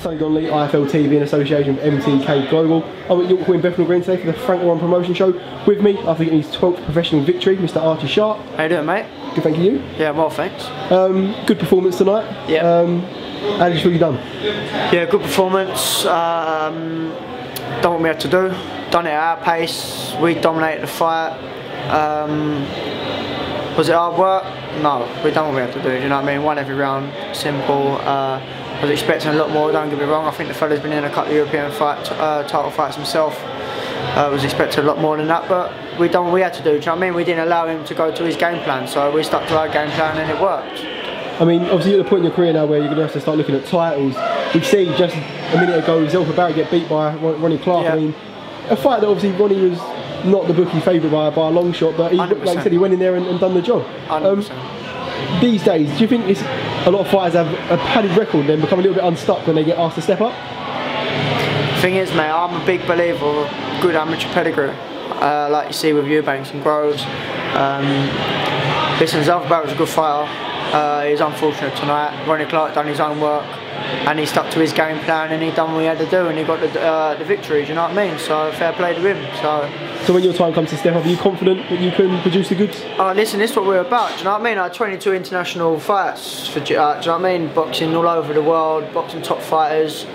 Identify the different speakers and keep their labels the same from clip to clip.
Speaker 1: Sonny Donnelly, IFL TV in association with MTK Global. I'm at York Hall in Bethnal Green today for the Frank Warren promotion show. With me, after getting his 12th professional victory, Mr. Archie Sharp.
Speaker 2: How you doing, mate?
Speaker 1: Good, thank you.
Speaker 2: Yeah, well, thanks.
Speaker 1: Good performance tonight.
Speaker 2: Yeah.
Speaker 1: How did you feel you done?
Speaker 2: Yeah, good performance. Done what we had to do. Done it at our pace. We dominated the fight. Was it hard work? No, we done what we had to do. Do you know what I mean? Won every round. Simple. I was expecting a lot more. Don't get me wrong. I think the fella's been in a couple of European title fights himself. Was expecting a lot more than that, but we done what we had to do. Do you know what I mean? We didn't allow him to go to his game plan, so we stuck to our game plan and it worked.
Speaker 1: I mean, obviously you're at the point in your career now where you're going to have to start looking at titles. We see just a minute ago Zelfa Barrett get beat by Ronnie Clark.
Speaker 2: Yeah.
Speaker 1: I mean, a fight that obviously Ronnie was not the bookie favourite by a long shot, but he, like I said, he went in there and done the job. These days, do you think a lot of fighters have a padded record and then become a little bit unstuck when they get asked to step up?
Speaker 2: Thing is, mate, I'm a big believer of good amateur pedigree, like you see with Eubanks and Groves. Listen, Zelfa Barrett was a good fighter. He was unfortunate tonight. Ronnie Clark done his own work and he stuck to his game plan and he done what he had to do and he got the victory, do you know what I mean? So fair play to him. So
Speaker 1: when your time comes to step up, are you confident that you can produce the goods?
Speaker 2: Listen, this is what we're about, do you know what I mean? I had 22 international fights, do you know what I mean? Boxing all over the world, boxing top fighters,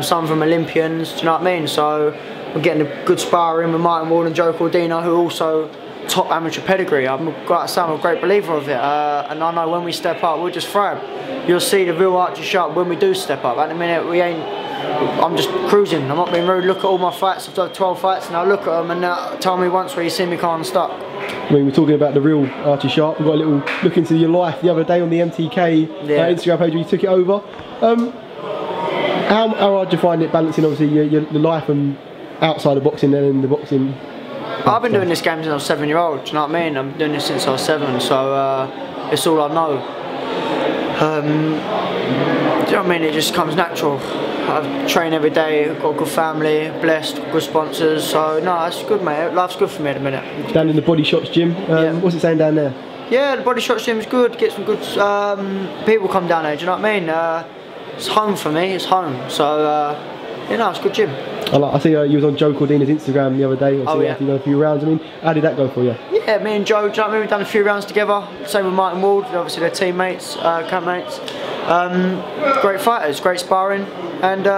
Speaker 2: some from Olympians, do you know what I mean? So we're getting a good sparring with Martin Wall and Joe Cordino, who also top amateur pedigree. I'm a great believer of it, and I know when we step up, we'll just thrive. You'll see the real Archie Sharp when we do step up. At the minute, I'm just cruising. I'm not being rude. Look at all my fights. I've done 12 fights, and I look at them and tell me once where you see me can't stop.
Speaker 1: I mean, we're talking about the real Archie Sharp. We got a little look into your life the other day on the MTK Instagram page where you took it over. How hard do you find it balancing, obviously, your life and outside of boxing and the boxing?
Speaker 2: I've been doing this game since I was 7-year-old, do you know what I mean? I've been doing this since I was 7, so it's all I know. Do you know what I mean? It just comes natural. I train every day, got a good family, blessed, good sponsors, so no, that's good, mate. Life's good for me at the minute.
Speaker 1: Down in the Body Shots gym, what's it saying down there?
Speaker 2: Yeah, the Body Shots gym's good, get some good people come down there, do you know what I mean? It's home for me, it's home, so you know, it's a good gym.
Speaker 1: I see you was on Joe Cordino's Instagram the other day, obviously, after you done a few rounds. I mean, how did that go for you? Yeah,
Speaker 2: me and Joe, do you know what I mean? We've done a few rounds together, same with Martin Ward, obviously they're teammates, campmates. Great fighters, great sparring, and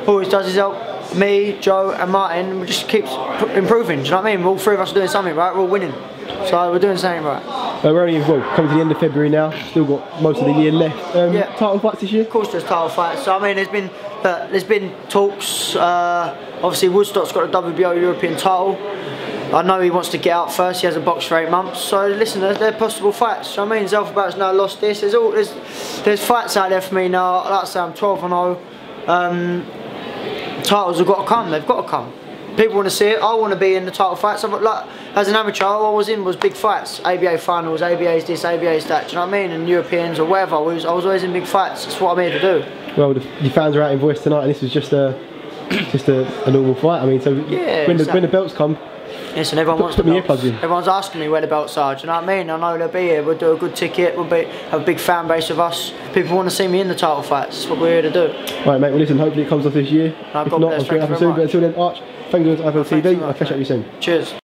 Speaker 2: always does his help. Me, Joe and Martin, we just keep improving, do you know what I mean? All three of us are doing something right, we're all winning. So we're doing something right.
Speaker 1: We're only coming to the end of February now, still got most of the year left. Title fights this year?
Speaker 2: Of course there's title fights, so I mean there's been talks, obviously Woodstock's got a WBO European title. I know he wants to get out first, he hasn't boxed for 8 months, so listen, they're possible fights. So I mean, Zelfa Barrett's now lost this, there's fights out there for me now. Like I say, I'm 12-0. Titles have got to come, they've got to come. People want to see it, I want to be in the title fights. Like, as an amateur, all I was in was big fights. ABA finals, ABA's this, ABA's that, do you know what I mean? And Europeans or whatever, I was always in big fights. That's what I'm here to do. Well,
Speaker 1: your fans are out in voice tonight and this was just a normal fight. I mean, so when the belts come,
Speaker 2: listen, everyone wants the belts. Everyone's asking me where the belts are, do you know what I mean? I know they'll be here, we'll do a good ticket, we'll have a big fan base of us. People want to see me in the title fights, that's what we're here to do. Right, mate, well listen, hopefully it comes off this year. If not, I'll bring it up soon, but until then, Arch, thank you for IFL TV, I'll catch up with you soon. Cheers.